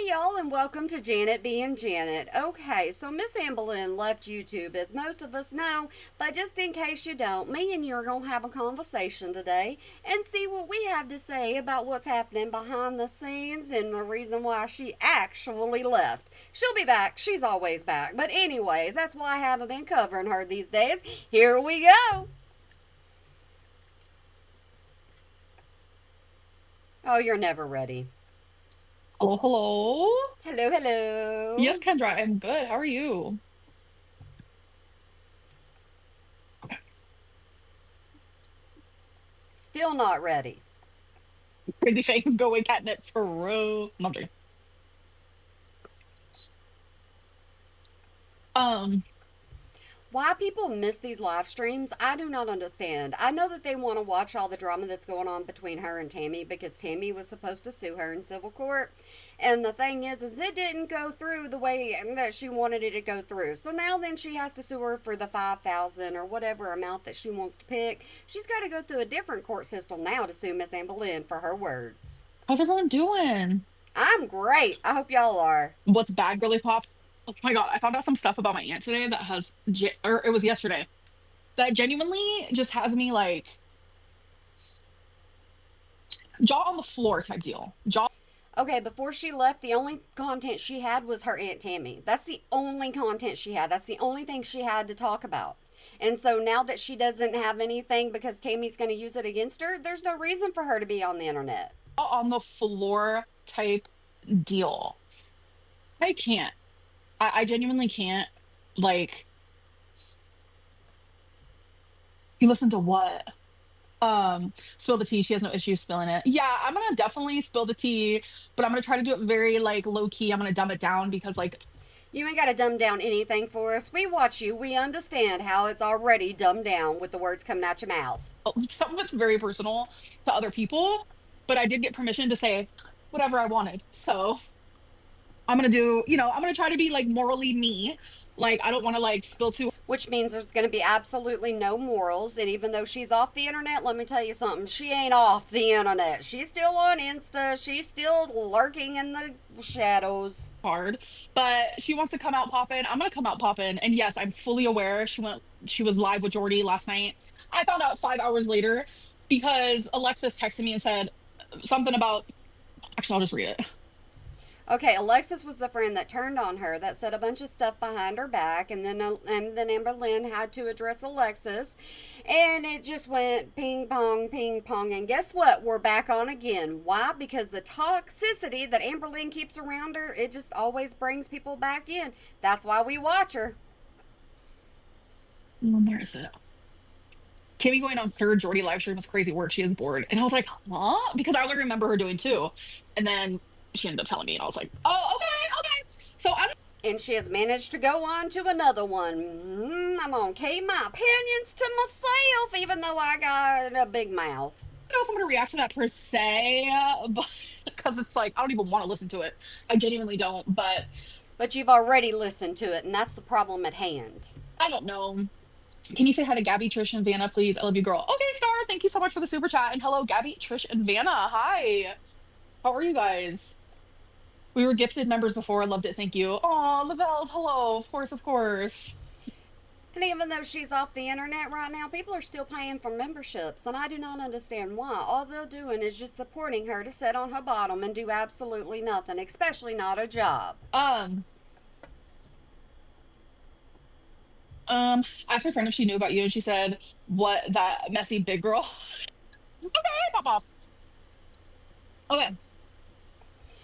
y'all, and welcome to Janet being Janet. Okay, so Miss Anne Boleyn left YouTube, as most of us know, but just in case you don't, me and you are going to have a conversation today and see what we have to say about what's happening behind the scenes and the reason why she actually left. She'll be back, she's always back, but anyways, that's why I haven't been covering her these days. Here we go. Oh, you're never ready. Hello, hello. Hello, Yes, hello. Kendra, I'm good. How are you? Still not ready. Crazy things going catnip for real. No, I'm joking. Um, Why people miss these live streams, I do not understand. I know that they want to watch all the drama that's going on between her and Tammy because Tammy was supposed to sue her in civil court. And the thing is it didn't go through the way that she wanted it to go through. So now then she has to sue her for the 5,000 or whatever amount that she wants to pick. She's got to go through a different court system now to sue Miss Anne Boleyn for her words. how's everyone doing? I'm great. I hope y'all are. What's bad, girly pop? Oh my God, I found out some stuff about my aunt today that or it was yesterday, that genuinely just has me like jaw on the floor type deal. Jaw. Okay, before she left, the only content she had was her Aunt Tammy. That's the only content she had. That's the only thing she had to talk about. And so now that she doesn't have anything because Tammy's going to use it against her, there's no reason for her to be on the internet. On the floor type deal. I can't. I genuinely can't. Like, you listen to what? Spill the tea. She has no issue spilling it. Yeah, I'm gonna definitely spill the tea, but I'm gonna try to do it very like low key. I'm gonna dumb it down because like You ain't got to dumb down anything for us. We watch you. We understand how it's already dumbed down with the words coming out your mouth. some of it's very personal to other people, but I did get permission to say whatever I wanted. So I'm gonna do, I'm gonna try to be like morally me. Like I don't want to like spill too. Which means there's going to be absolutely no morals. And even though she's off the internet, let me tell you something. She ain't off the internet. She's still on Insta. She's still lurking in the shadows. Hard, but she wants to come out popping. I'm gonna come out popping. And yes, I'm fully aware she was live with Jordy last night. I found out 5 hours later because Alexis texted me and said something about, actually I'll just read it. Okay, Alexis was the friend that turned on her, that said a bunch of stuff behind her back, and then Amber Lynn had to address Alexis, and it just went ping pong. And guess what? We're back on again. Why? Because the toxicity that Amber Lynn keeps around her, it just always brings people back in. That's why we watch her. Where is it? Tammy going on third Jordy live stream was crazy work. She is bored. And I was like, huh? Because I only remember her doing two. And then she ended up telling me, and I was like, oh, okay, okay. So I don't And she has managed to go on to another one. I'm gonna keep my opinions to myself, even though I got a big mouth. know if I'm gonna react to that per se, but because it's like I don't even want to listen to it. I genuinely don't, but But you've already listened to it, and that's the problem at hand. I don't know. Can you say hi to Gabby, Trish, and Vanna, please? I love you, girl. Okay, Star, thank you so much for the super chat. And hello, Gabby, Trish, and Vanna. Hi. How are you guys? We were gifted members before. I loved it. Thank you. Oh, Lavelles, hello. Of course, of course. And even though she's off the internet right now, people are still paying for memberships, and I do not understand why. All they're doing is just supporting her to sit on her bottom and do absolutely nothing, especially not a job. Um, I asked my friend if she knew about you, and she said, "What that messy big girl?" Okay, pop off. Okay,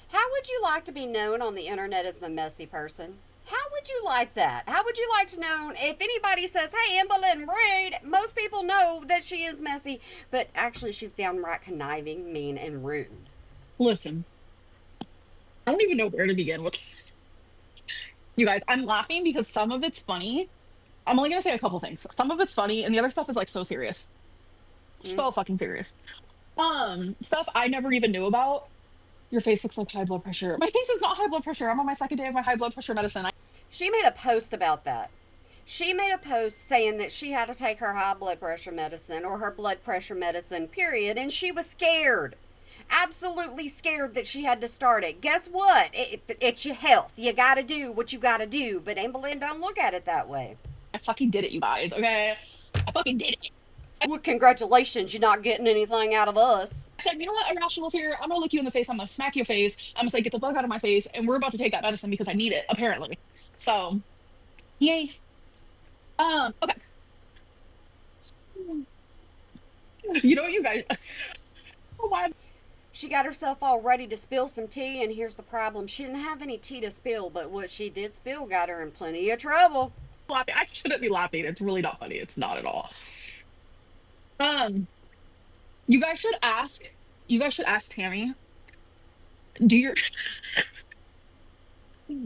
How would you like to be known on the internet as the messy person? How would you like that? How would you like to know if anybody says, "Hey, Embeline Reed"? Most people know that she is messy, but actually she's downright conniving, mean, and rude. listen. I don't even know where to begin with you guys. I'm laughing because some of it's funny. I'm only gonna say a couple things. Some of it's funny, and the other stuff is like so serious, Mm. so fucking serious. Stuff I never even knew about. Your face looks like high blood pressure. My face is not high blood pressure. I'm on my second day of my high blood pressure medicine. She made a post about that. She made a post saying that she had to take her high blood pressure medicine or her blood pressure medicine, period, and she was scared. absolutely scared that she had to start it. Guess what? It's your health. You gotta do what you gotta do. But Anne Boleyn don't look at it that way. I fucking did it, you guys, okay? I fucking did it. Well, congratulations, you're not getting anything out of us. I said, you know what, irrational fear, I'm gonna look you in the face, I'm gonna smack your face, I'm gonna say, get the fuck out of my face, and we're about to take that medicine because I need it, apparently. So, yay. Okay. You know what, you guys? Oh, why? She got herself all ready to spill some tea, and here's the problem. She didn't have any tea to spill, but what she did spill got her in plenty of trouble. Laughing. I shouldn't be laughing. It's really not funny. It's not at all. Um, you guys should ask. You guys should ask Tammy. Do your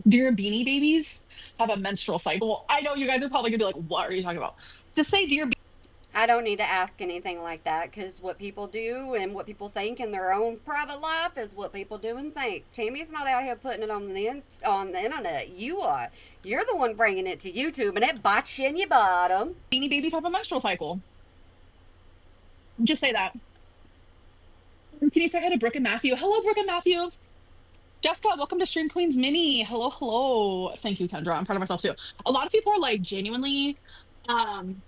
do your Beanie Babies have a menstrual cycle? I know you guys are probably gonna be like, "What are you talking about?" Just say, "Do your I don't need to ask anything like that because what people do and what people think in their own private life is what people do and think. Tammy's not out here putting it on the internet. You are. You're the one bringing it to YouTube, and it bites you in your bottom. Beanie Babies have a menstrual cycle?" Just say that. Can you say hi to Brooke and Matthew? Hello, Brooke and Matthew. Jessica, welcome to Stream Queens Mini. Hello, hello. Thank you, Kendra. I'm proud of myself too. A lot of people are like genuinely, um,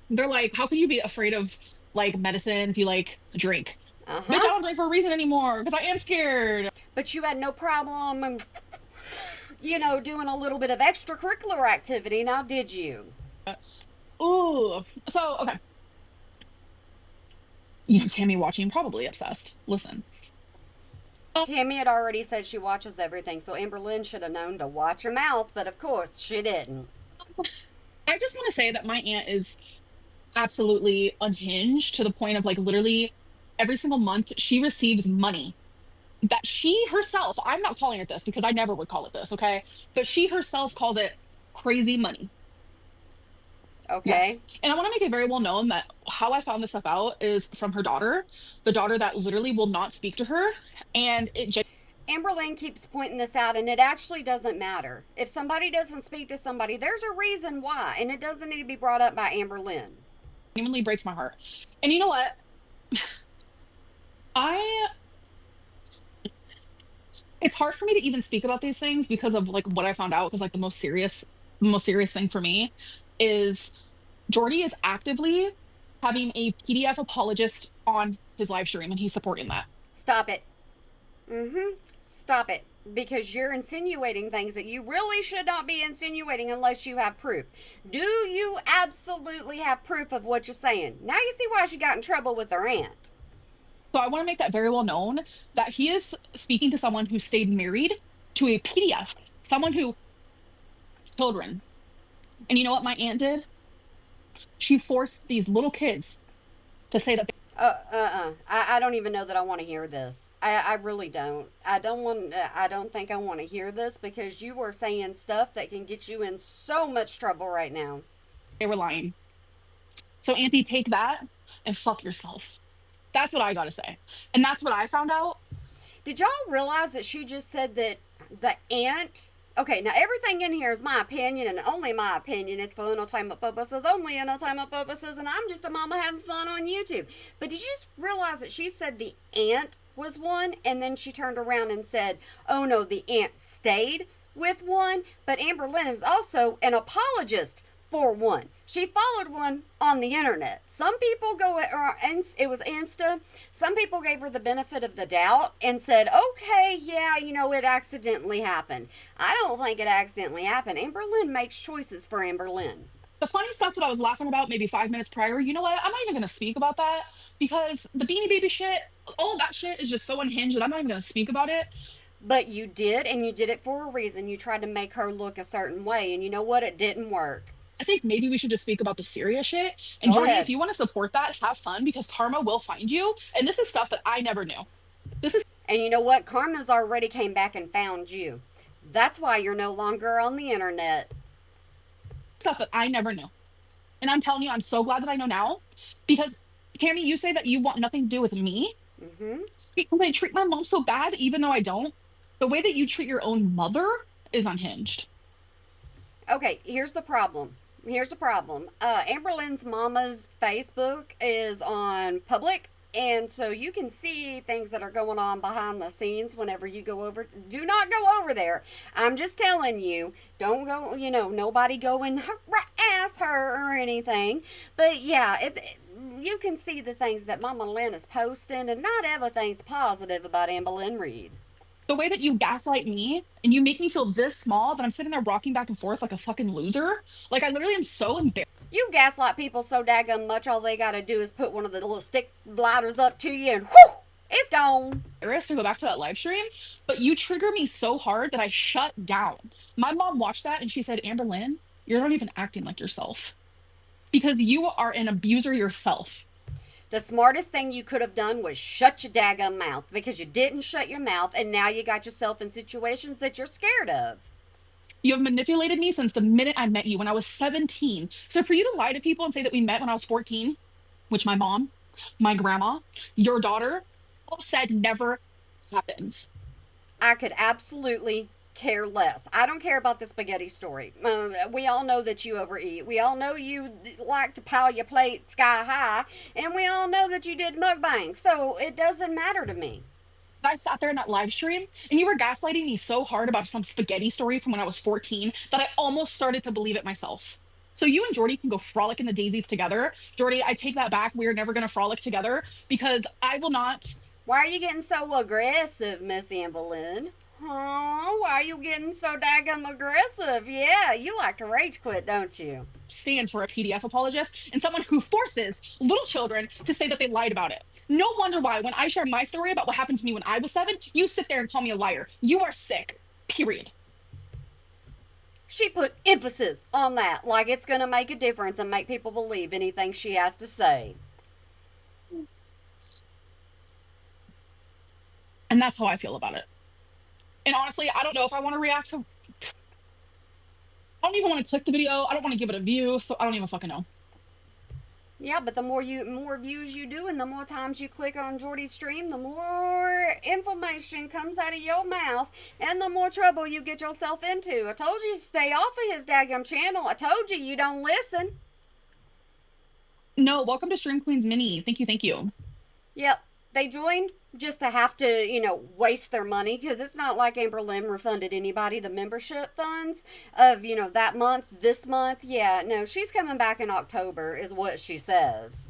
they're like, how can you be afraid of like medicine if you like drink? Uh Bitch, I huh. don't drink for a reason anymore because I am scared. But you had no problem, doing a little bit of extracurricular activity. Now, did you? Ooh. So, okay. You know, Tammy watching, probably obsessed. Listen. Oh, Tammy had already said she watches everything, so Amber Lynn should have known to watch her mouth, but of course she didn't. I just want to say that my aunt is absolutely unhinged to the point of like literally every single month she receives money that she herself, I'm not calling it this because I never would call it this, okay? But she herself calls it crazy money. Okay? Yes. And I want to make it very well known that how I found this stuff out is from her daughter, the daughter that literally will not speak to her. And it Amber Lynn keeps pointing this out, and it actually doesn't matter. If somebody doesn't speak to somebody, there's a reason why, and it doesn't need to be brought up by Amber Lynn. genuinely breaks my heart. And you know what? I it's hard for me to even speak about these things because of like what I found out because like the most serious thing for me is Jordy is actively having a PDF apologist on his live stream and he's supporting that. Stop it. Stop it. Because you're insinuating things that you really should not be insinuating unless you have proof. Do you absolutely have proof of what you're saying? Now you see why she got in trouble with her aunt. So I want to make that very well known that he is speaking to someone who stayed married to a PDF, someone who children. And you know what my aunt did? She forced these little kids to say that I don't even know that I want to hear this. I really don't. I don't think I want to hear this because you are saying stuff that can get you in so much trouble right now. they were lying. So Auntie, take that and fuck yourself. That's what I gotta say. And that's what I found out. Did y'all realize that she just said that the aunt? Okay, now everything in here is my opinion and only my opinion. It's for entertainment purposes, only entertainment purposes, and I'm just a mama having fun on YouTube. But did you just realize that she said the aunt was one, and then she turned around and said, oh no, the aunt stayed with one? But Amber Lynn is also an apologist for one. She followed one on the internet. Some people it was Insta. Some people gave her the benefit of the doubt and said, okay, yeah, it accidentally happened. I don't think it accidentally happened. Amber Lynn makes choices for Amber Lynn. The funny stuff that I was laughing about maybe 5 minutes prior, you know what? I'm not even gonna speak about that because the Beanie Baby shit, all of that shit is just so unhinged that I'm not even gonna speak about it. But you did, and you did it for a reason. You tried to make her look a certain way, and you know what? It didn't work. I think maybe we should just speak about the serious shit. And Go Jordy, if ahead. you want to support that, have fun because karma will find you. And this is stuff that I never knew. This is And you know what? Karma's already came back and found you. That's why you're no longer on the internet. stuff that I never knew. And I'm telling you, I'm so glad that I know now because Tammy, you say that you want nothing to do with me Mm-hmm. because I treat my mom so bad, even though I don't. The way that you treat your own mother is unhinged. Okay, here's the problem. Amber Lynn's mama's Facebook is on public, And so you can see things that are going on behind the scenes whenever you go over. Do not go over there. I'm just telling you, don't go, nobody go and harass her or anything. But yeah, you can see the things that Mama Lynn is posting, and not everything's positive about Amber Lynn Reed. The way that you gaslight me and you make me feel this small that I'm sitting there rocking back and forth like a fucking loser. Like I literally am so You gaslight people so daggum much, all they gotta do is put one of the little stick lighters up to you, and whoo, it's gone. embarrassed to go back to that live stream, but you trigger me so hard that I shut down. My mom watched that and she said, Amber Lynn, you're not even acting like yourself because you are an abuser yourself. The smartest thing you could have done was shut your daggum mouth, because you didn't shut your mouth, and now you got yourself in situations that you're scared of. You have manipulated me since the minute I met you when I was 17. So for you to lie to people and say that we met when I was 14, which my mom, my grandma, your daughter all said never happens. I could absolutely care less. I don't care about the spaghetti story. We all know that you overeat. We all know you like to pile your plate sky high. And we all know that you did mukbang. So it doesn't matter to me. I sat there in that live stream and you were gaslighting me so hard about some spaghetti story from when I was 14 that I almost started to believe it myself. So you and Jordy can go frolic in the daisies together. Jordy, I take that back. We are never going to frolic together because I will not. Why are you getting so aggressive, Miss Evelyn? Huh? Why are you getting so daggum aggressive? Yeah, you like to rage quit, don't you? Stand for a PDF apologist and someone who forces little children to say that they lied about it. No wonder why, when I share my story about what happened to me when I was 7, you sit there and call me a liar. You are sick, period. She put emphasis on that, like it's going to make a difference and make people believe anything she has to say. And that's how I feel about it. And honestly, I don't know if I want to react to. I don't even want to click the video. I don't want to give it a view, so I don't even fucking know. Yeah, but the more views you do, and the more times you click on Jordy's stream, the more information comes out of your mouth, and the more trouble you get yourself into. I told you to stay off of his daggum channel. I told you you don't listen. No, welcome to Stream Queens Mini. Thank you, thank you. Yep, they joined just to have to, waste their money, because it's not like Amber Lynn refunded anybody the membership funds of, that month, this month. Yeah, no, she's coming back in October, is what she says.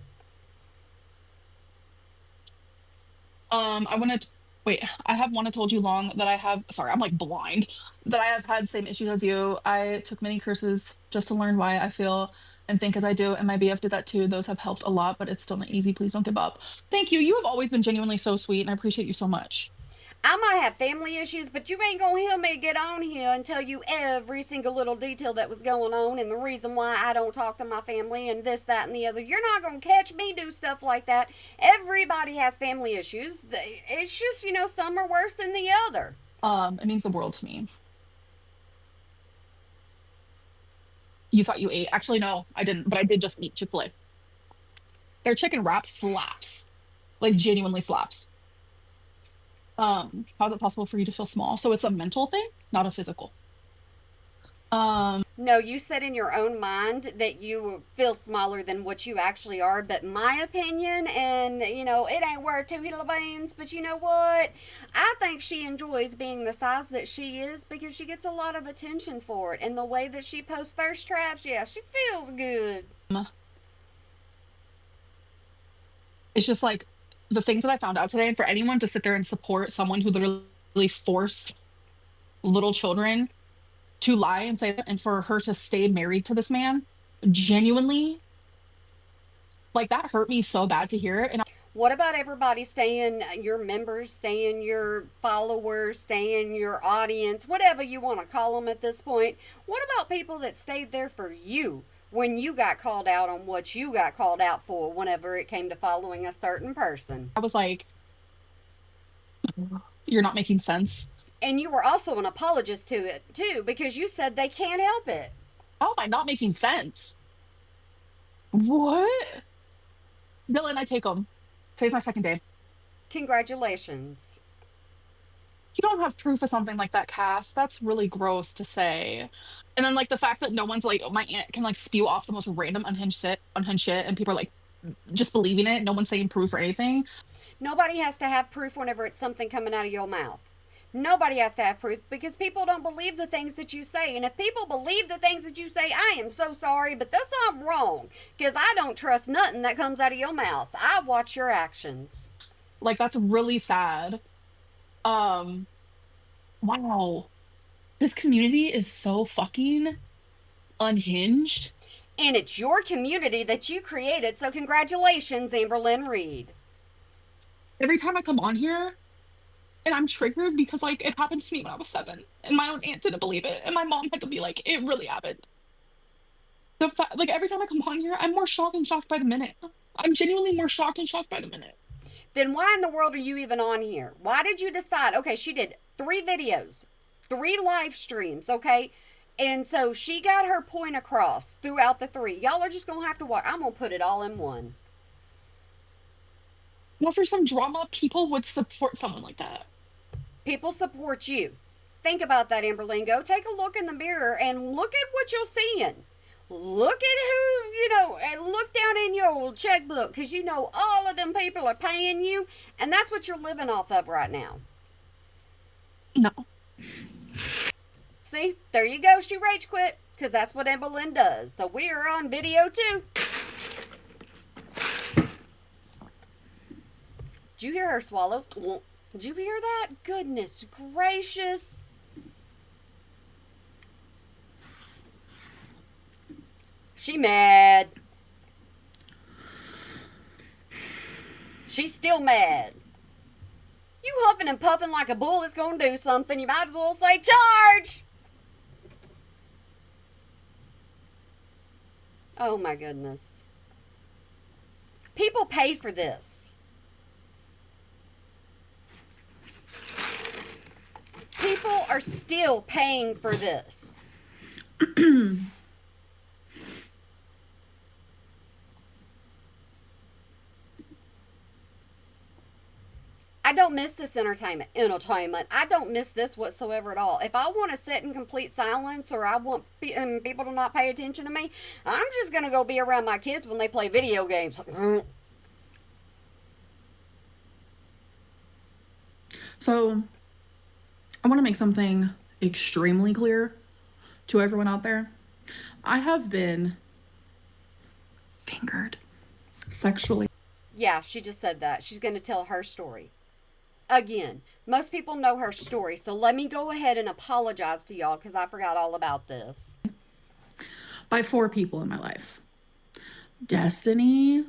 I wanted to, wait, I have wanted told you long that I have, sorry, I'm like blind, that I have had same issues as you. I took many courses just to learn why I feel and think as I do, and my BF did that too. Those have helped a lot, but it's still not easy. Please don't give up. Thank you. You have always been genuinely so sweet, and I appreciate you so much. I might have family issues, but you ain't gonna hear me get on here and tell you every single little detail that was going on and the reason why I don't talk to my family and this, that, and the other. You're not gonna catch me do stuff like that. Everybody has family issues. It's just, some are worse than the other. It means the world to me. You thought you ate. Actually, no, I didn't, but I did just eat Chick-fil-A. Their chicken wrap slaps. Like genuinely slaps. How is it possible for you to feel small? So it's a mental thing, not a physical. No, you said in your own mind that you feel smaller than what you actually are, but my opinion, and it ain't worth two little beans, but you know what? I think she enjoys being the size that she is because she gets a lot of attention for it. And the way that she posts thirst traps, yeah, she feels good. It's just like the things that I found out today, and for anyone to sit there and support someone who literally forced little children to lie and say that, and for her to stay married to this man, genuinely, like that hurt me so bad to hear it. And what about everybody staying your members, staying your followers, staying your audience, whatever you want to call them at this point? What about people that stayed there for you when you got called out on what you got called out for whenever it came to following a certain person? I was like, you're not making sense. And you were also an apologist to it, too, because you said they can't help it. How am I not making sense? What? Dylan, I take them. Today's my second day. Congratulations. You don't have proof of something like that, Cass. That's really gross to say. And then, like, the fact that no one's like, my aunt can, like, spew off the most random unhinged shit, and people are like, just believing it. No one's saying proof or anything. Nobody has to have proof whenever it's something coming out of your mouth. Nobody has to have proof because people don't believe the things that you say. And if people believe the things that you say, I am so sorry, but that's not wrong because I don't trust nothing that comes out of your mouth. I watch your actions. Like, that's really sad. Um, wow. This community is so fucking unhinged. And it's your community that you created, so congratulations, Amberlynn Reed. Every time I come on here, and I'm triggered because, like, it happened to me when I was 7, and my own aunt didn't believe it, and my mom had to be like, it really happened. Like, every time I come on here, I'm more shocked and shocked by the minute. I'm genuinely more shocked and shocked by the minute. Then why in the world are you even on here? Why did you decide? Okay, she did 3 videos, 3 live streams, okay? And so she got her point across throughout the 3. Y'all are just gonna have to watch. I'm gonna put it all in one. Well, for some drama, people would support someone like that. People support you. Think about that, Amberlynn. Go take a look in the mirror and look at what you're seeing. Look at who, and look down in your checkbook because you know all of them people are paying you, and that's what you're living off of right now. No. See, there you go. She rage quit because that's what Amberlynn does. So we are on video too. Did you hear her swallow? Did you hear that? Goodness gracious. She mad. She's still mad. You huffing and puffing like a bull is gonna do something. You might as well say charge. Oh my goodness. People pay for this. People are still paying for this. I don't miss this entertainment. I don't miss this whatsoever at all. If I want to sit in complete silence or I want people to not pay attention to me, I'm just going to go be around my kids when they play video games. So, I want to make something extremely clear to everyone out there. I have been fingered sexually. Yeah, she just said that. She's going to tell her story. Again, most people know her story, so let me go ahead and apologize to y'all because I forgot all about this. By 4 people in my life. Destiny,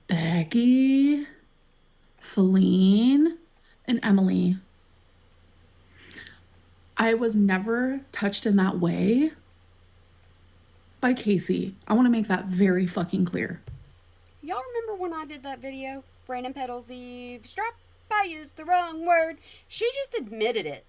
Becky, Feline, and Emily. I was never touched in that way by Casey. I want to make that very fucking clear. Y'all remember when I did that video? Brandon Pedals eavesdrop. I used the wrong word. She just admitted it.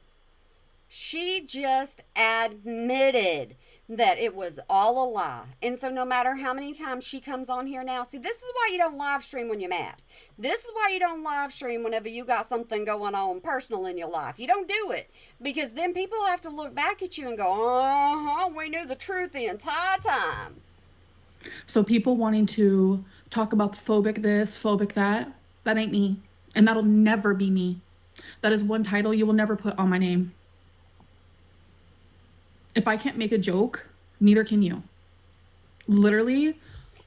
She just admitted that it was all a lie. And so no matter how many times she comes on here now, see, this is why you don't live stream when you're mad. This is why you don't live stream whenever you got something going on personal in your life. You don't do it because then people have to look back at you and go, we knew the truth the entire time. So people wanting to talk about the phobic this, phobic that ain't me. And that'll never be me. That is one title you will never put on my name. If I can't make a joke, neither can you. Literally.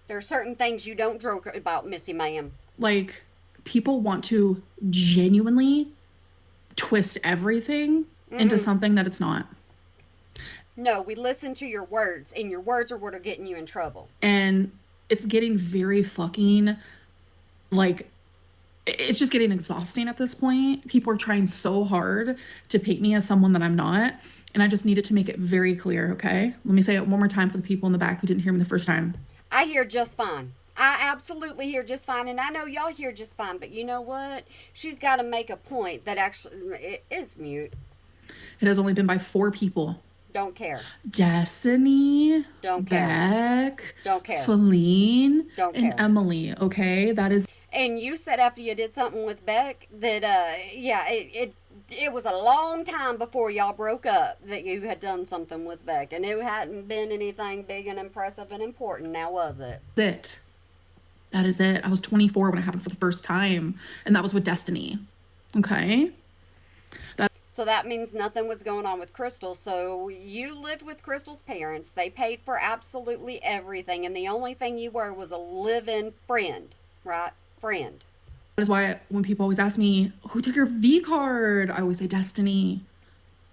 There are certain things you don't joke about, Missy Ma'am. Like, people want to genuinely twist everything into something that it's not. No, we listen to your words, and your words are what are getting you in trouble. And it's getting very fucking, like, it's just getting exhausting at this point. People are trying so hard to paint me as someone that I'm not. And I just needed to make it very clear, okay? Let me say it one more time for the people in the back who didn't hear me the first time. I hear just fine. I absolutely hear just fine. And I know y'all hear just fine. But you know what? She's got to make a point that actually it is mute. It has only been by 4 people. Don't care. Destiny. Don't care. Beck. Don't care. Feline. Don't and care. Emily, okay? That is... And you said after you did something with Beck that, it was a long time before y'all broke up that you had done something with Beck. And it hadn't been anything big and impressive and important, now was it? That is it. I was 24 when it happened for the first time, and that was with Destiny. Okay? So that means nothing was going on with Crystal. So you lived with Crystal's parents. They paid for absolutely everything. And the only thing you were was a live-in friend, right? Friend. That is why when people always ask me, who took your V card? I always say Destiny.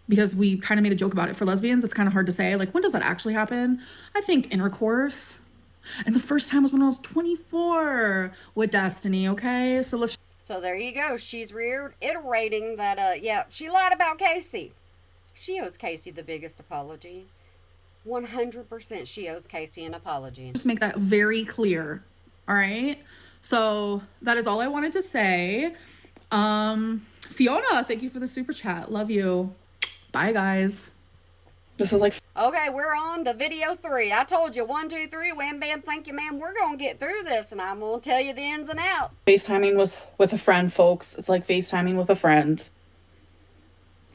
Because we kind of made a joke about it. For lesbians, it's kind of hard to say. Like, when does that actually happen? I think intercourse. And the first time was when I was 24 with Destiny, okay? So let's... So there you go. She's reiterating that, yeah, she lied about Casey. She owes Casey the biggest apology. 100% she owes Casey an apology. just make that very clear. All right? So that is all I wanted to say. Fiona, thank you for the super chat. Love you. Bye, guys. This is like Okay, we're on to video 3. I told you, 1, 2, 3, wham, bam, thank you, ma'am. We're going to get through this, and I'm going to tell you the ins and outs. FaceTiming with a friend, folks. It's like FaceTiming with a friend.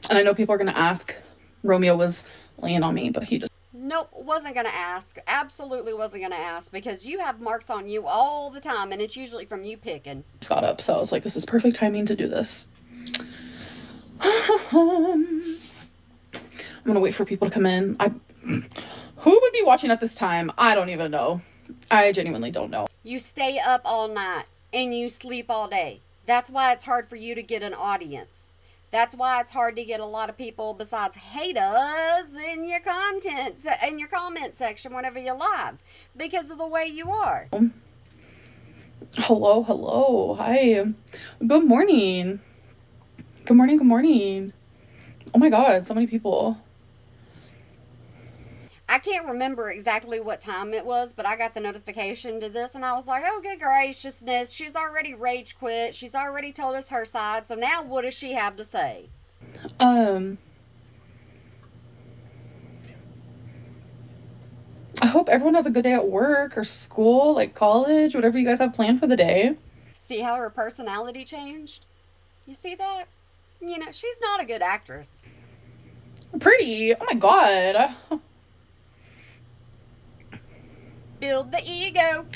And I know people are going to ask. Romeo was laying on me, but he just Nope, wasn't going to ask. Absolutely wasn't going to ask, because you have marks on you all the time, and it's usually from you picking. got up. So I was like, this is perfect timing to do this. I'm gonna wait for people to come in. Who would be watching at this time? I don't even know. I genuinely don't know. You stay up all night, and you sleep all day. That's why it's hard for you to get an audience. That's why it's hard to get a lot of people besides haters in your content, in your comment section whenever you live, because of the way you are. Hello. Hi. Good morning. Good morning. Oh my God, so many people. I can't remember exactly what time it was, but I got the notification to this, and I was like, oh, good graciousness. She's already rage quit. She's already told us her side. So now what does she have to say? I hope everyone has a good day at work or school, like college, whatever you guys have planned for the day. See how her personality changed? You see that? You know, she's not a good actress. Pretty. Oh my God. Build the ego.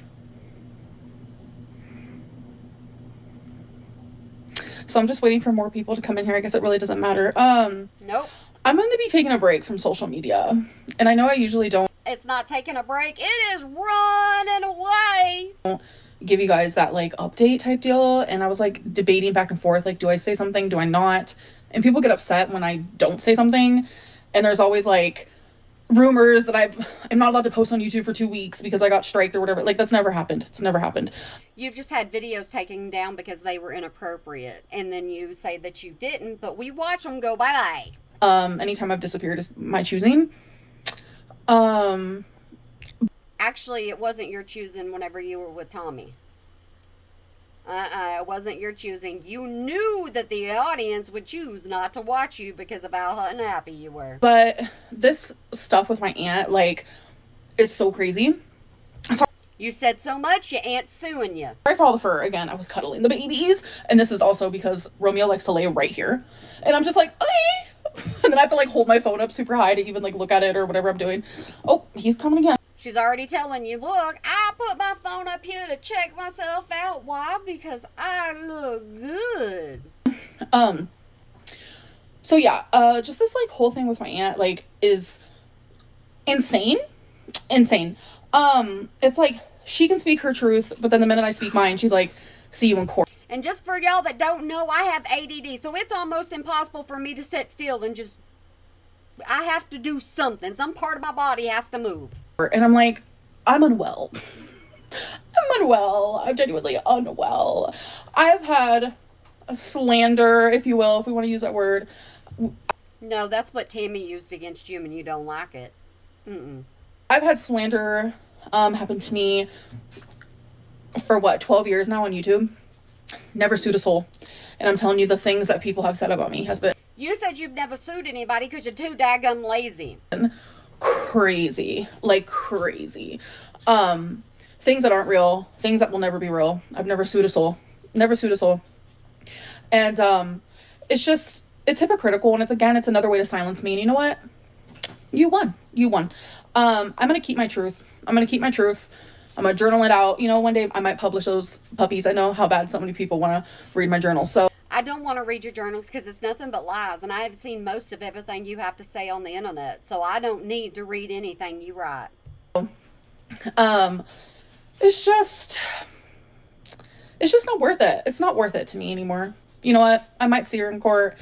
So I'm just waiting for more people to come in here. I guess it really doesn't matter. Nope. I'm going to be taking a break from social media. And I know I usually don't It's not taking a break. It is running away. give you guys that like update type deal. And I was like debating back and forth, like, do I say something? Do I not? And people get upset when I don't say something. And there's always like rumors that I'm not allowed to post on YouTube for 2 weeks because I got striked or whatever. Like, that's never happened. It's never happened. You've just had videos taken down because they were inappropriate. And then you say that you didn't, but we watch them go bye-bye. Anytime I've disappeared is my choosing. Actually, it wasn't your choosing whenever you were with Tommy. It wasn't your choosing. You knew that the audience would choose not to watch you because of how unhappy you were. But this stuff with my aunt, like, is so crazy. You said so much, your aunt's suing you. Sorry for all the fur. Again, I was cuddling the babies. And this is also because Romeo likes to lay right here. And I'm just like, okay. And then I have to, like, hold my phone up super high to even, like, look at it or whatever I'm doing. Oh, he's coming again. She's already telling you, look, I put my phone up here to check myself out. Why? Because I look good. So yeah, just this, like, whole thing with my aunt, like, is insane. It's like, she can speak her truth, but then the minute I speak mine, she's like, see you in court. And just for y'all that don't know, I have ADD, so it's almost impossible for me to sit still and just, I have to do something. Some part of my body has to move. And I'm like, I'm unwell. I'm genuinely unwell. I've had a slander, if you will, if we want to use that word. No, that's what Tammy used against you and you don't like it. I've had slander happen to me for what, 12 years now on YouTube. Never sued a soul. And I'm telling you, the things that people have said about me has been You said you've never sued anybody because you're too daggum lazy. crazy. Like, crazy. Things that aren't real. Things that will never be real. I've never sued a soul. And it's hypocritical, and it's another way to silence me. And you know what? You won. I'm gonna keep my truth. I'm gonna journal it out. You know, one day I might publish those puppies. I know how bad so many people want to read my journal. So I don't want to read your journals because it's nothing but lies, and I have seen most of everything you have to say on the internet, so I don't need to read anything you write. um, it's just not worth it. It's not worth it to me anymore. You know what? I might see her in court.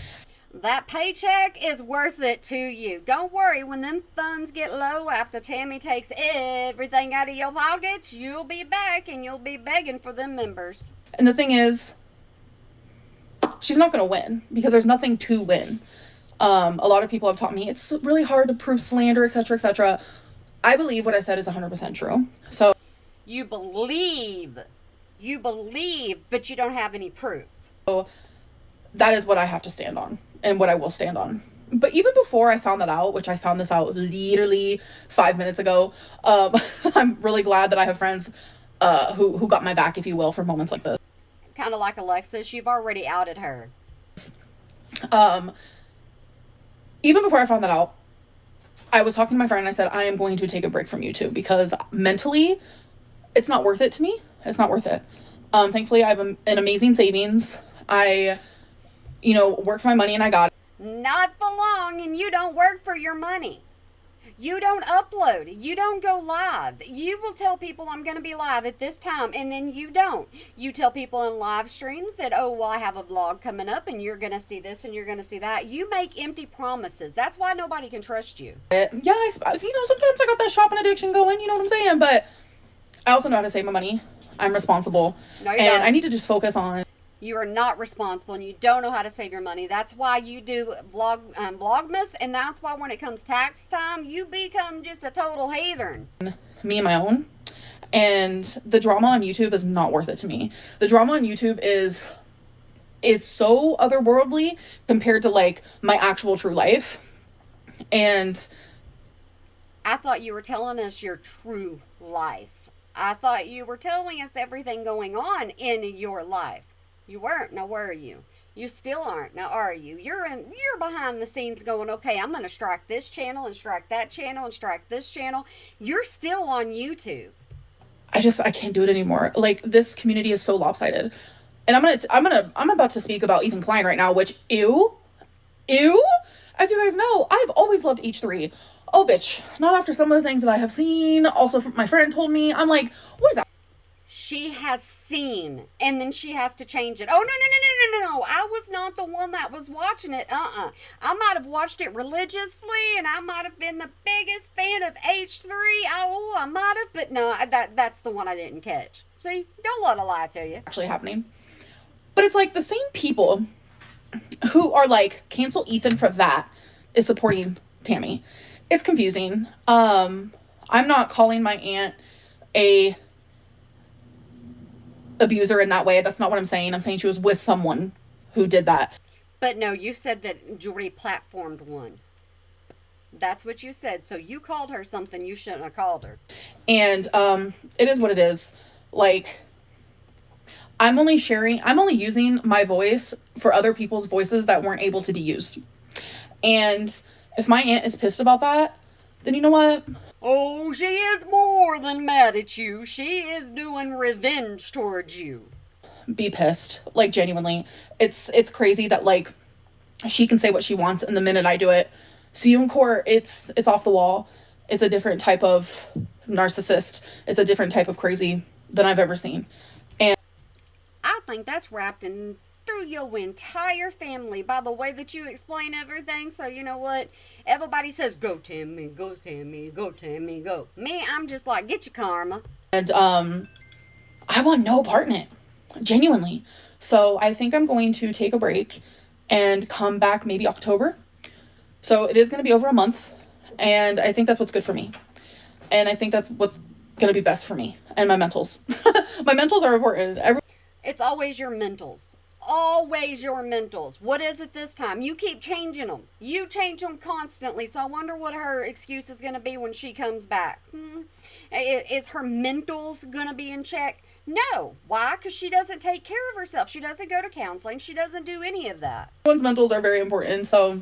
That paycheck is worth it to you. Don't worry, when them funds get low after Tammy takes everything out of your pockets, you'll be back and you'll be begging for them members. And the thing is, she's not going to win because there's nothing to win. A lot of people have taught me it's really hard to prove slander, etc., etc. I believe what I said is 100% true. So You believe, but you don't have any proof. that is what I have to stand on and what I will stand on. But even before I found that out, which I found this out literally 5 minutes ago, I'm really glad that I have friends who got my back, if you will, for moments like this. Kind of like Alexis, you've already outed her. Even before I found that out, I was talking to my friend and I said, I am going to take a break from YouTube because mentally, it's not worth it to me. It's not worth it. Thankfully, I have an amazing savings. I, work for my money and I got it. Not for long, and you don't work for your money. You don't upload. You don't go live. You will tell people I'm going to be live at this time, and then you don't. You tell people in live streams that, oh, well, I have a vlog coming up, and you're going to see this, and you're going to see that. You make empty promises. That's why nobody can trust you. Yeah, I suppose, sometimes I got that shopping addiction going, you know what I'm saying? But I also know how to save my money. I'm responsible. No, you and don't. I need to just focus on... You are not responsible, and you don't know how to save your money. That's why you do Vlogmas, and that's why when it comes tax time, you become just a total heathen. Me and my own. And the drama on YouTube is not worth it to me. The drama on YouTube is so otherworldly compared to, like, my actual true life. And I thought you were telling us your true life. I thought you were telling us everything going on in your life. You weren't. Now, were you? You still aren't. Now, are you? You're behind the scenes going, okay, I'm going to strike this channel and strike that channel and strike this channel. You're still on YouTube. I can't do it anymore. Like, this community is so lopsided. And I'm about to speak about Ethan Klein right now, which, ew. As you guys know, I've always loved H3. Oh, bitch. Not after some of the things that I have seen. Also, my friend told me, I'm like, what is that? She has seen, and then she has to change it. Oh, no. I was not the one that was watching it. I might have watched it religiously, and I might have been the biggest fan of H3. I might have, but no, that's the one I didn't catch. See, don't let her lie to you. Actually happening. But it's like the same people who are like, cancel Ethan for that is supporting Tammy. It's confusing. I'm not calling my aunt a abuser in that way. That's not what I'm saying. I'm saying she was with someone who did that. But no, you said that Jordy platformed one. That's what you said. So you called her something you shouldn't have called her. And it is what it is. Like, I'm only using my voice for other people's voices that weren't able to be used. And if my aunt is pissed about that, then you know what? Oh, she is more than mad at you. She is doing revenge towards you. Be pissed. Like, genuinely. It's crazy that, like, she can say what she wants, and the minute I do it, see you in court, it's off the wall. It's a different type of narcissist. It's a different type of crazy than I've ever seen. And I think that's wrapped in through your entire family by the way that you explain everything. So you know what? Everybody says, go Tammy, go Tammy, go Tammy, go. Me, I'm just like, get your karma. And I want no part in it. Genuinely. So I think I'm going to take a break and come back maybe October. So it is going to be over a month. And I think that's what's good for me. And I think that's what's going to be best for me and my mentals. My mentals are important. It's always your mentals. Always your mentals. What is it this time? You keep changing them. You change them constantly. So I wonder what her excuse is going to be when she comes back. Is her mentals going to be in check? No. Why? Because she doesn't take care of herself. She doesn't go to counseling. She doesn't do any of that. Everyone's mentals are very important. So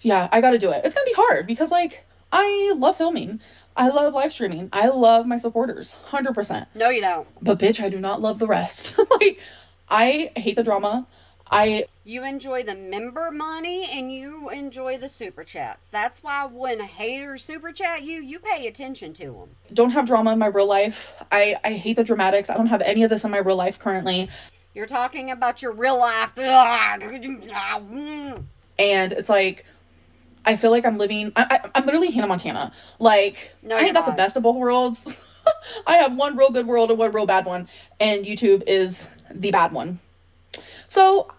yeah, I got to do it. It's going to be hard because, like, I love filming. I love live streaming. I love my supporters, 100%. No, you don't. But bitch, I do not love the rest. Like, I hate the drama. You enjoy the member money and you enjoy the super chats. That's why when haters super chat you, you pay attention to them. don't have drama in my real life. I hate the dramatics. I don't have any of this in my real life currently. You're talking about your real life. And it's like, I feel like I'm living, I'm literally Hannah Montana. Like, No, I you're ain't got the not. best of both worlds. I have one real good world and one real bad one. And YouTube is the bad one. So,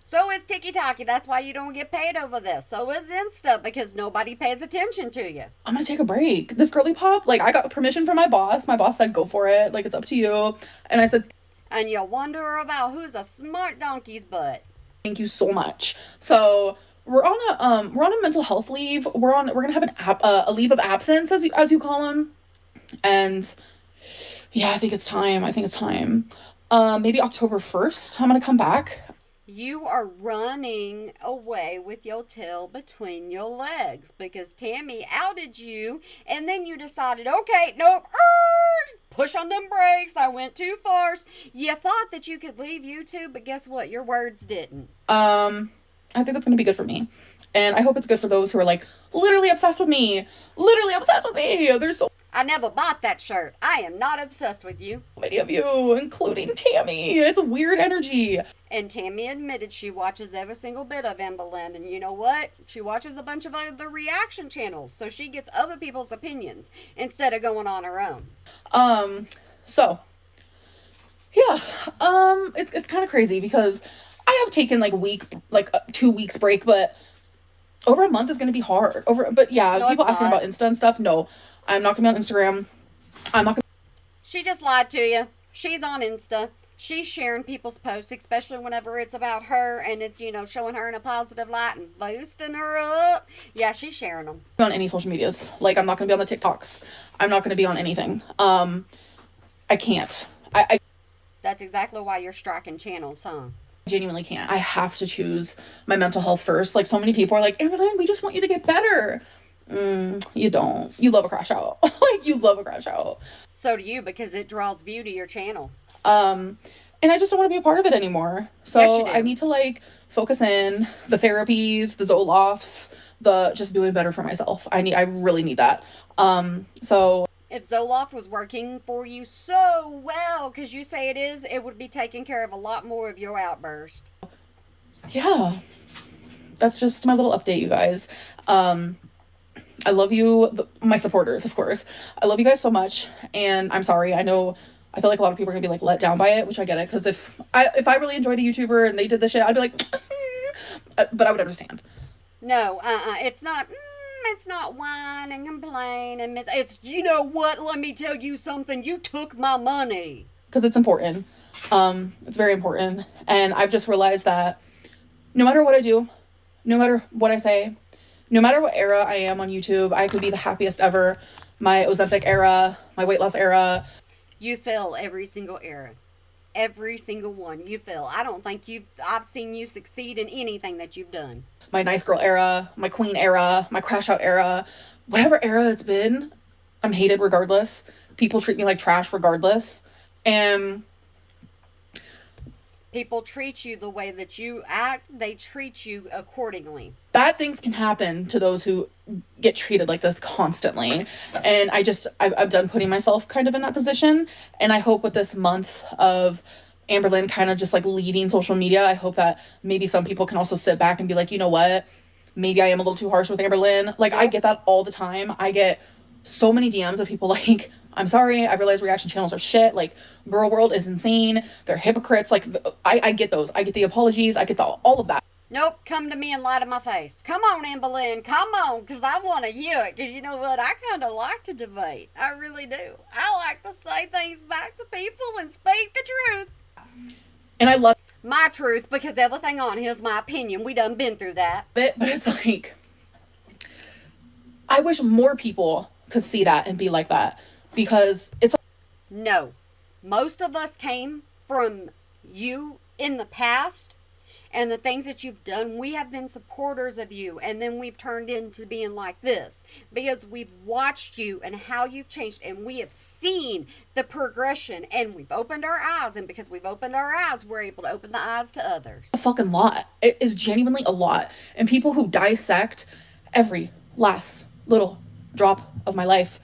So is TikTok. That's why you don't get paid over this. So is Insta because nobody pays attention to you. I'm gonna take a break. This girly pop, like, I got permission from my boss. My boss said, go for it. Like, it's up to you. And I said, And you wonder about who's a smart donkey's butt. thank you so much. So we're on a mental health leave. We're gonna have a leave of absence, as you call them. And yeah, I think it's time. Maybe October 1st, I'm gonna come back. You are running away with your tail between your legs because Tammy outed you and then you decided, okay, nope, push on them brakes. I went too far. You thought that you could leave YouTube, but guess what? Your words didn't. I think that's gonna be good for me. And I hope it's good for those who are like literally obsessed with me. There's so I never bought that shirt. I am not obsessed with you. many of you, including Tammy. It's a weird energy. And Tammy admitted she watches every single bit of Amberland. And you know what? She watches a bunch of other reaction channels. So she gets other people's opinions instead of going on her own. So yeah, it's kind of crazy because I have taken like 2 weeks break, but over a month is going to be hard. But yeah, No, people it's asking not. about Insta and stuff. No, I'm not going to be on Instagram. I'm not going She just lied to you. She's on Insta. She's sharing people's posts, especially whenever it's about her and it's, showing her in a positive light and boosting her up. Yeah, she's sharing them. to be on any social medias. Like, I'm not going to be on the TikToks. I'm not going to be on anything. I can't. I That's exactly why you're striking channels, huh? genuinely can't. I have to choose my mental health first. Like, so many people are like, Amberlynn, we just want you to get better. You don't. You love a crash out. Like, you love a crash out. So do you, because it draws view to your channel. And I just don't want to be a part of it anymore. So Yes, you do. I need to like focus in the therapies, the Zolofts, the just doing better for myself. I really need that. So If Zoloft was working for you so well, because you say it is, it would be taking care of a lot more of your outburst. yeah, that's just my little update, you guys. I love you, my supporters, of course. I love you guys so much, and I'm sorry. I know. I feel like a lot of people are gonna be like let down by it, which I get it. Because if I really enjoyed a YouTuber and they did this shit, I'd be like, but I would understand. No, it's not. It's not whine and complain and miss. It's, you know what? Let me tell you something. You took my money. Because it's important. It's very important. And I've just realized that no matter what I do, no matter what I say, no matter what era I am on YouTube, I could be the happiest ever. My Ozempic era, my weight loss era. You fail every single era. Every single one. You fail. I don't think I've seen you succeed in anything that you've done. My nice girl era, my queen era, my crash out era, whatever era it's been, I'm hated regardless. People treat me like trash regardless. And People treat you the way that you act, they treat you accordingly. bad things can happen to those who get treated like this constantly. And I'm done putting myself kind of in that position. And I hope with this month of Amberlynn kind of just like leaving social media, I hope that maybe some people can also sit back and be like, you know what? Maybe I am a little too harsh with Amberlynn. Like, I get that all the time. I get so many DMs of people like, I'm sorry, I realize reaction channels are shit. Like, Girl World is insane. They're hypocrites. Like, I get those. I get the apologies. I get all of that. Nope, come to me and lie to my face. Come on, Amberlynn, come on, because I want to hear it. Because you know what? I kind of like to debate. I really do. I like to say things back to people and speak the truth. And I love My truth, because everything on here is my opinion. We done been through that. it, but it's like, I wish more people could see that and be like that, because it's No. Most of us came from you in the past, and the things that you've done. We have been supporters of you, and then we've turned into being like this because we've watched you and how you've changed, and we have seen the progression, and we've opened our eyes, and because we've opened our eyes, we're able to open the eyes to others. A fucking lot. It is genuinely a lot. And people who dissect every last little drop of my life,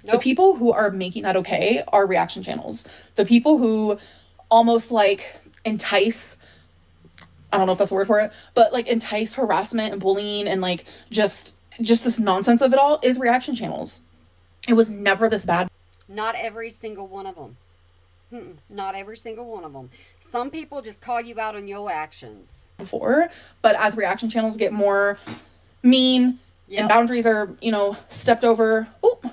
the Nope. people who are making that okay are reaction channels. The people who almost like entice, I don't know if that's the word for it, but like entice harassment and bullying and like just this nonsense of it all is reaction channels. It was never this bad Not every single one of them. Not every single one of them. Some people just call you out on your actions. before, but as reaction channels get more mean Yep. and boundaries are, stepped over. Oop.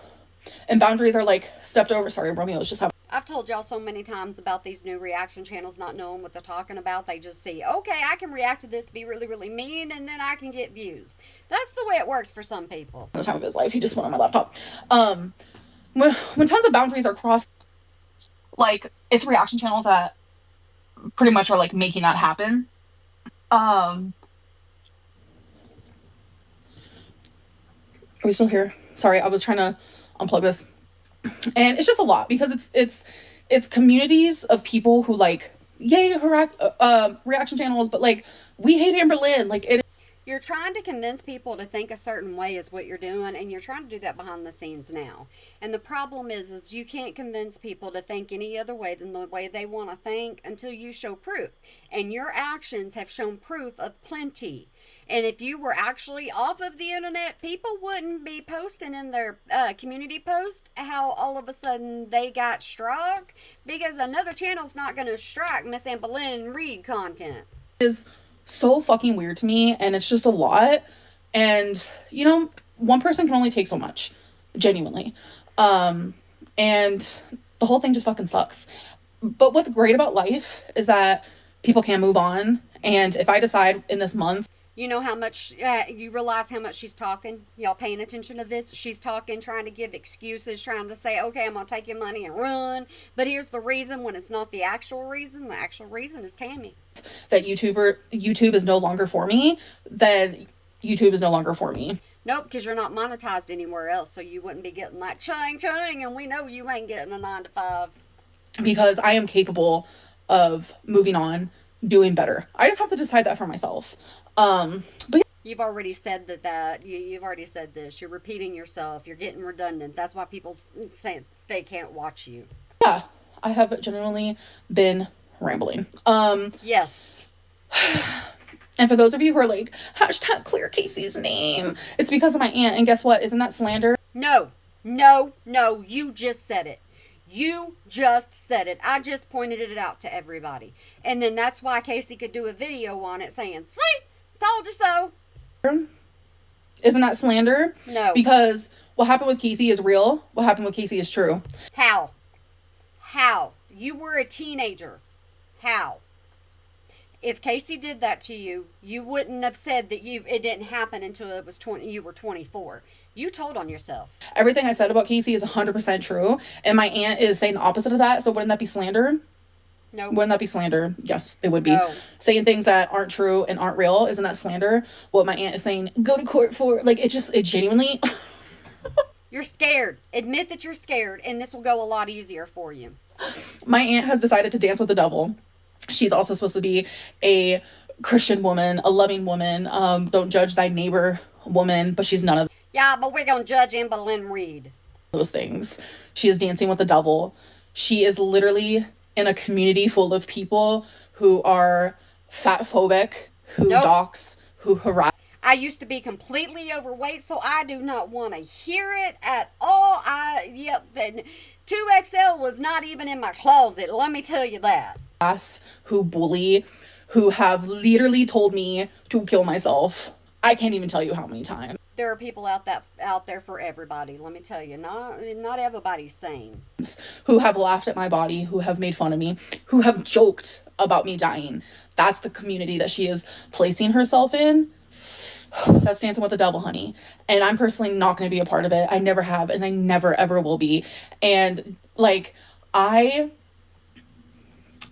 And boundaries are like stepped over. Sorry, Romeo's just having I've told y'all so many times about these new reaction channels not knowing what they're talking about. They just see, okay, I can react to this, be really, really mean, and then I can get views. That's the way it works for some people. the time of his life. He just went on my laptop. When tons of boundaries are crossed, like it's reaction channels that pretty much are like making that happen. Are we still here? Sorry, I was trying to unplug this. And it's just a lot because it's communities of people who like reaction channels, but like we hate Amber Lynn. Like it You're trying to convince people to think a certain way is what you're doing, and you're trying to do that behind the scenes now. And the problem is you can't convince people to think any other way than the way they want to think until you show proof. And your actions have shown proof of plenty. And if you were actually off of the internet, people wouldn't be posting in their community post how all of a sudden they got struck, because another channel's not going to strike Miss Amber Lynn Reed content. is so fucking weird to me, and it's just a lot. And one person can only take so much, genuinely. And the whole thing just fucking sucks. But what's great about life is that people can move on. And if I decide in this month, You know how much, you realize how much she's talking? Y'all paying attention to this? She's talking, trying to give excuses, trying to say, okay, I'm going to take your money and run. But here's the reason when it's not the actual reason. The actual reason is Tammy. that YouTube is no longer for me, then YouTube is no longer for me. Nope, because you're not monetized anywhere else. So you wouldn't be getting that ching, and we know you ain't getting a 9 to 5. Because I am capable of moving on, doing better. I just have to decide that for myself. But You've already said you've already said this. You're repeating yourself. You're getting redundant. That's why people say they can't watch you. yeah, I have genuinely been rambling. Yes. And for those of you who are like, hashtag clear Casey's name, it's because of my aunt. And guess what? Isn't that slander? No. You just said it. You just said it. I just pointed it out to everybody. And then that's why Casey could do a video on it saying, see, told you so. Isn't that slander? No. Because what happened with Casey is real. What happened with Casey is true. How? You were a teenager. How? If Casey did that to you, you wouldn't have said that it didn't happen until you were 24. You told on yourself. Everything I said about Casey is 100% true. And my aunt is saying the opposite of that. So wouldn't that be slander? No. Wouldn't that be slander? Yes, it would be. No. Saying things that aren't true and aren't real, isn't that slander? What my aunt is saying, go to court for, like, it genuinely... You're scared. Admit that you're scared, and this will go a lot easier for you. My aunt has decided to dance with the devil. She's also supposed to be a Christian woman, a loving woman, don't judge thy neighbor woman, but she's none of Yeah, but we're going to judge Amber Lynn Reed. those things. She is dancing with the devil. She is literally in a community full of people who are fat phobic, who Nope. dox, who harass. I used to be completely overweight, so I do not want to hear it at all. Then 2XL was not even in my closet, let me tell you that. Who bully, who have literally told me to kill myself. I can't even tell you how many times. There are people out there for everybody, let me tell you. Not everybody's sane. Who have laughed at my body, who have made fun of me, who have joked about me dying. That's the community that she is placing herself in. That's dancing with the devil, honey. And I'm personally not going to be a part of it. I never have, and I never ever will be. And like, I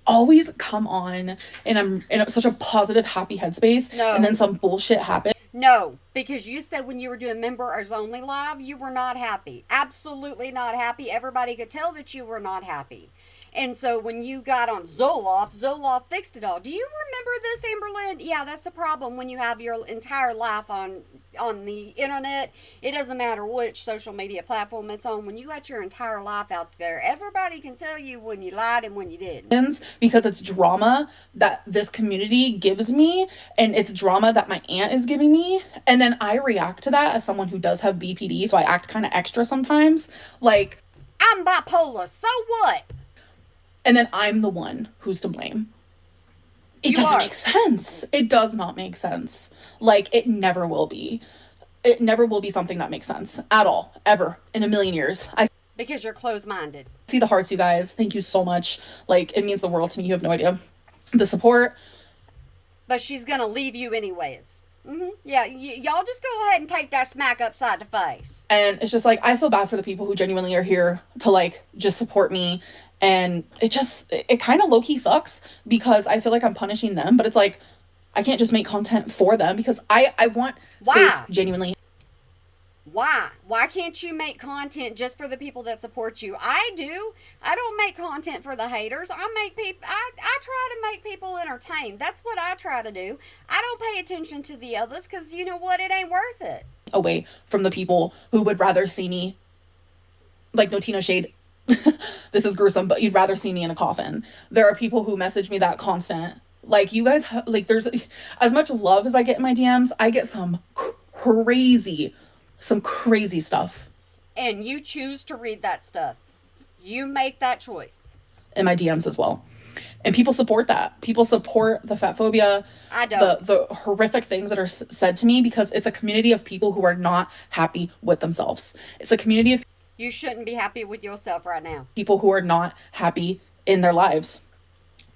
always come on and I'm in such a positive, happy headspace, No. and then some bullshit happens. No, because you said when you were doing members only live, you were not happy. Absolutely not happy. Everybody could tell that you were not happy. And so when you got on Zoloft fixed it all. Do you remember this, Amberlynn? Yeah, that's the problem when you have your entire life on the internet. It doesn't matter which social media platform it's on. When you got your entire life out there, everybody can tell you when you lied and when you didn't. Because it's drama that this community gives me, and it's drama that my aunt is giving me, and then I react to that as someone who does have BPD, so I act kind of extra sometimes. Like, I'm bipolar, so what? And then I'm the one who's to blame. It You doesn't are. make sense. It does not make sense. Like, it never will be. It never will be something that makes sense at all, ever, in a million years. I Because you're closed-minded. see the hearts, you guys. Thank you so much. Like, it means the world to me. You have no idea. The support. But she's gonna leave you anyways. Yeah, y'all just go ahead and take that smack upside the face. And it's just like, I feel bad for the people who genuinely are here to like just support me. And it kind of low-key sucks because I feel like I'm punishing them, but it's like, I can't just make content for them because I want space Why? genuinely. Why? Why can't you make content just for the people that support you? I do. I don't make content for the haters. I try to make people entertained. That's what I try to do. I don't pay attention to the others because you know what? It ain't worth it. Away from the people who would rather see me, like, no Tina shade. This is gruesome, but you'd rather see me in a coffin. There are people who message me that constant. Like, you guys, like, there's as much love as I get in my DMs, I get some crazy stuff And you choose to read that stuff. You make that choice. in my DMs as well. And people support that. People support the fat phobia, I don't. the horrific things that are said to me, because it's a community of people who are not happy with themselves. It's a community of You shouldn't be happy with yourself right now. people who are not happy in their lives.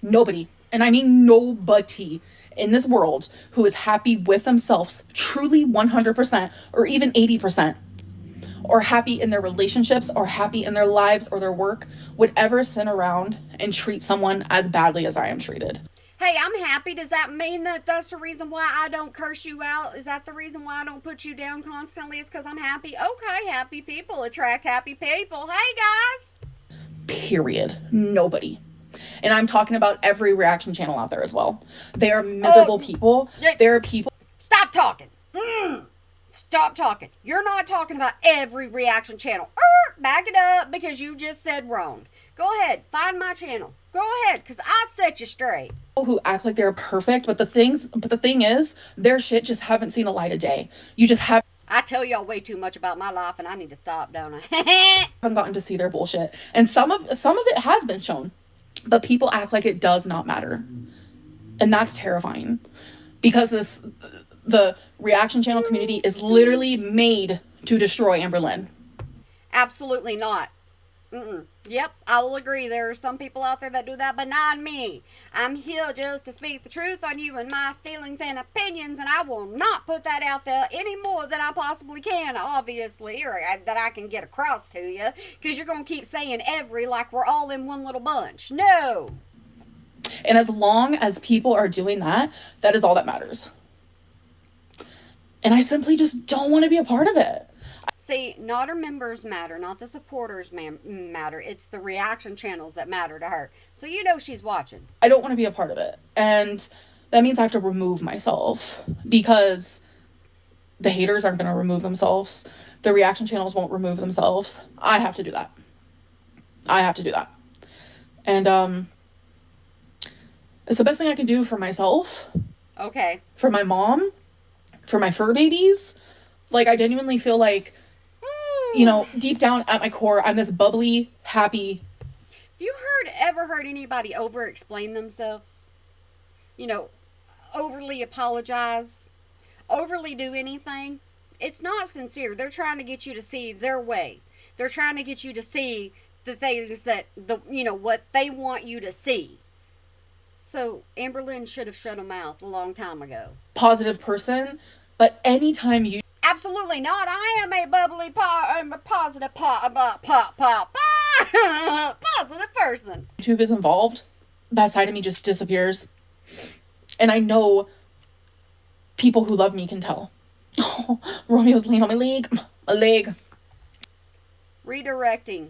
Nobody, and I mean nobody in this world who is happy with themselves, truly 100% or even 80%, or happy in their relationships or happy in their lives or their work, would ever sit around and treat someone as badly as I am treated. Hey, I'm happy. Does that mean that that's the reason why I don't curse you out? Is that the reason why I don't put you down constantly? Is because I'm happy? Okay, happy people attract happy people. Hey, guys. Period. Nobody. And I'm talking about every reaction channel out there as well. They are miserable people. There are people. Stop talking. Stop talking. You're not talking about every reaction channel. Back it up because you just said wrong. Go ahead. Find my channel. Go ahead because I set you straight. Who act like they're perfect, but the thing is, their shit just haven't seen the light of day. You just haven't I tell y'all way too much about my life and I need to stop, don't I? gotten to see their bullshit. And some of it has been shown, but people act like it does not matter. And that's terrifying. Because the reaction channel community is literally made to destroy Amberlynn. Absolutely not. Yep, I will agree. There are some people out there that do that, but not me. I'm here just to speak the truth on you and my feelings and opinions, and I will not put that out there any more than I possibly can, obviously, or that I can get across to you, because you're going to keep saying every like we're all in one little bunch. No. And as long as people are doing that, that is all that matters. And I simply just don't want to be a part of it. See, not her members matter, not the supporters matter. It's the reaction channels that matter to her. So you know she's watching. I don't want to be a part of it. And that means I have to remove myself, because the haters aren't going to remove themselves. The reaction channels won't remove themselves. I have to do that. And it's the best thing I can do for myself, Okay. for my mom, for my fur babies. Like, I genuinely feel like, you know, deep down at my core, I'm this bubbly, happy. You ever heard anybody over explain themselves? You know, overly apologize, overly do anything? It's not sincere. They're trying to get you to see their way. They're trying to get you to see the things that what they want you to see. So Amberlynn should have shut her mouth a long time ago. Positive person, but anytime you Absolutely not. I am a bubbly, positive, positive person. YouTube is involved, that side of me just disappears. And I know people who love me can tell. Oh, Romeo's laying on my leg. A leg. Redirecting.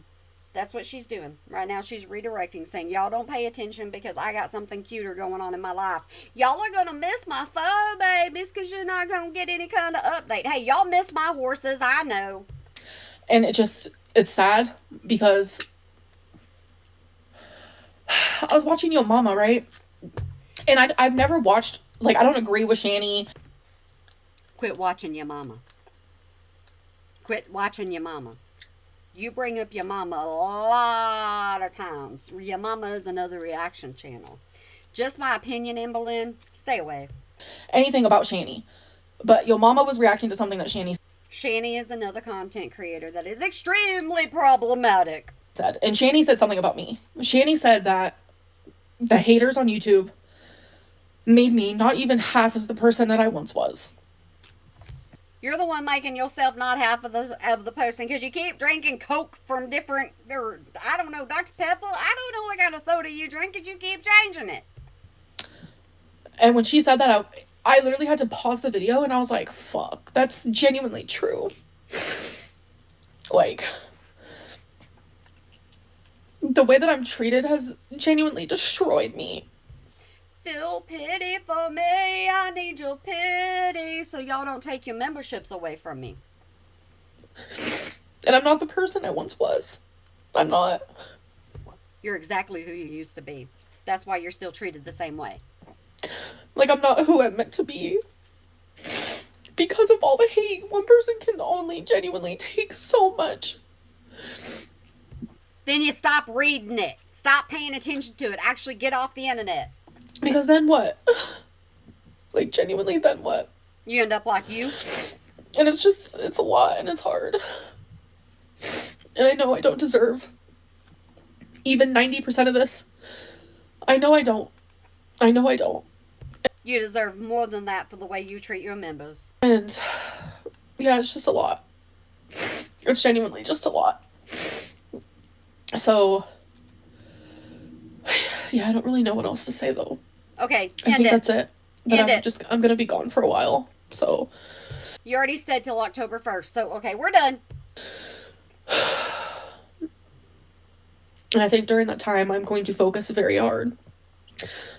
That's what she's doing. Right now she's redirecting, saying, y'all don't pay attention because I got something cuter going on in my life. Y'all are going to miss my fur babies because you're not going to get any kind of update. Hey, y'all miss my horses, I know. And it's sad because I was watching Yo Mama, right? And I've never watched, like, I don't agree with Shani. Quit watching your mama. Quit watching your mama. You bring up your mama a lot of times. Your mama is another reaction channel. Just my opinion, Anne Boleyn. Stay away. Anything about Shani. But Yo Mama was reacting to something that Shani Shani is another content creator that is extremely problematic. said. And Shani said something about me. Shani said that the haters on YouTube made me not even half as the person that I once was. You're the one making yourself not half of the person because you keep drinking Coke from different, or I don't know, Dr. Pepper. I don't know what kind of soda you drink because you keep changing it. And when she said that, I literally had to pause the video and I was like, fuck, that's genuinely true. Like, the way that I'm treated has genuinely destroyed me. Feel pity for me, I need your pity, so y'all don't take your memberships away from me. And I'm not the person I once was. I'm not. You're exactly who you used to be. That's why you're still treated the same way. Like, I'm not who I'm meant to be. Because of all the hate, one person can only genuinely take so much. Then you stop reading it. Stop paying attention to it. Actually get off the internet. Because then what? Like, genuinely, then what? You end up like you. And it's a lot and it's hard. And I know I don't deserve even 90% of this. I know I don't. I know I don't. You deserve more than that for the way you treat your members. And yeah, it's just a lot. It's genuinely just a lot. So yeah, I don't really know what else to say though. Okay, I think that's it. But I'm gonna be gone for a while. So you already said till October 1st. So okay, we're done. And I think during that time I'm going to focus very hard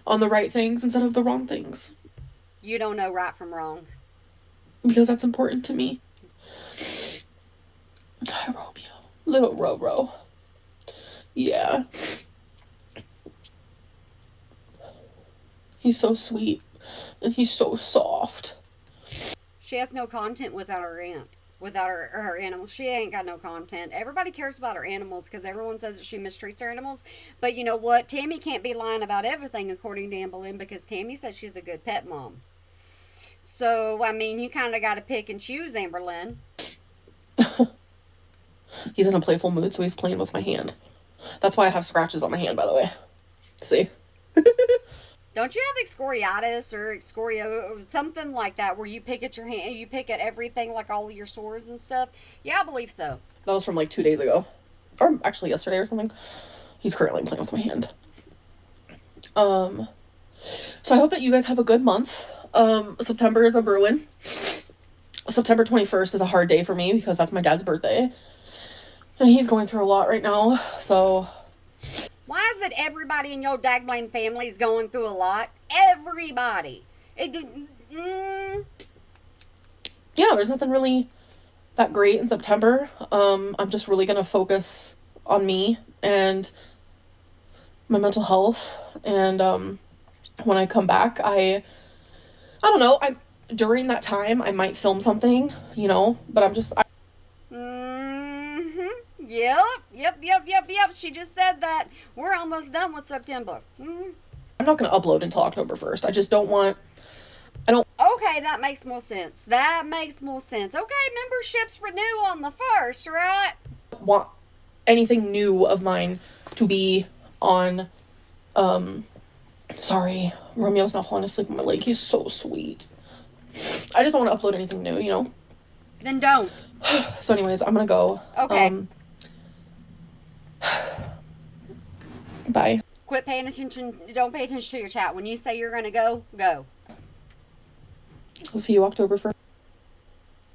on the right things instead of the wrong things. You don't know right from wrong. Because that's important to me. Hi, Romeo. Little Roro. Yeah. He's so sweet. And he's so soft. She has no content without her aunt. Without her animals. She ain't got no content. Everybody cares about her animals because everyone says that she mistreats her animals. But you know what? Tammy can't be lying about everything according to Anne Boleyn because Tammy says she's a good pet mom. So, I mean, you kind of got to pick and choose, Anne Boleyn. He's in a playful mood, so he's playing with my hand. That's why I have scratches on my hand, by the way. See? Don't you have excoriatis or excorio or something like that where you pick at your hand, you pick at everything like all of your sores and stuff? Yeah, I believe so. That was from like 2 days ago. Or actually yesterday or something. He's currently playing with my hand. So I hope that you guys have a good month. September is a Bruin. September 21st is a hard day for me because that's my dad's birthday. And he's going through a lot right now, so... Why is it everybody in your dagbline family is going through a lot? Everybody. Yeah, there's nothing really that great in September. I'm just really going to focus on me and my mental health. And when I come back, I don't know. During that time, I might film something, you know, but I'm just... Yep. She just said that. We're almost done with September. I'm not going to upload until October 1st. I just don't want... Okay, that makes more sense. Okay, memberships renew on the 1st, right? want anything new of mine to be on... Sorry, Romeo's not falling asleep on my leg. He's so sweet. I just don't want to upload anything new, you know? Then don't. So anyways, I'm going to go. Okay. Bye. Quit paying attention. Don't pay attention to your chat. When you say you're going to go, go. I'll see you October 1st.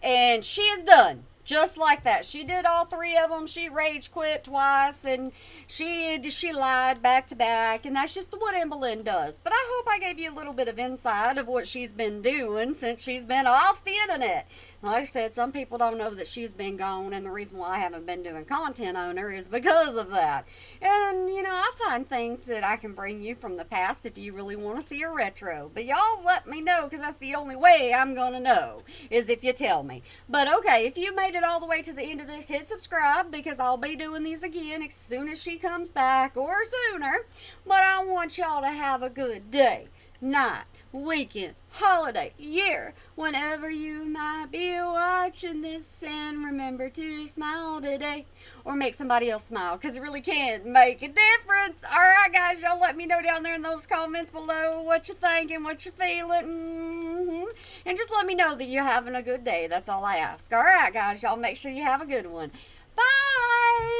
And she is done. Just like that. She did all 3 of them. She rage quit twice, and she lied back to back, and that's just what Anne Boleyn does. But I hope I gave you a little bit of insight of what she's been doing since she's been off the internet. Like I said, some people don't know that she's been gone, and the reason why I haven't been doing content on her is because of that. And, you know, I find things that I can bring you from the past if you really want to see a retro. But y'all let me know, because that's the only way I'm going to know, is if you tell me. But okay, if you made it all the way to the end of this, hit subscribe, because I'll be doing these again as soon as she comes back, or sooner. But I want y'all to have a good day, night, weekend, holiday, year, whenever you might be watching this, and remember to smile today, or make somebody else smile, because it really can make a difference. Alright guys, y'all let me know down there in those comments below what you're thinking, what you're feeling, and just let me know that you're having a good day. That's all I ask. Alright guys, y'all make sure you have a good one. Bye!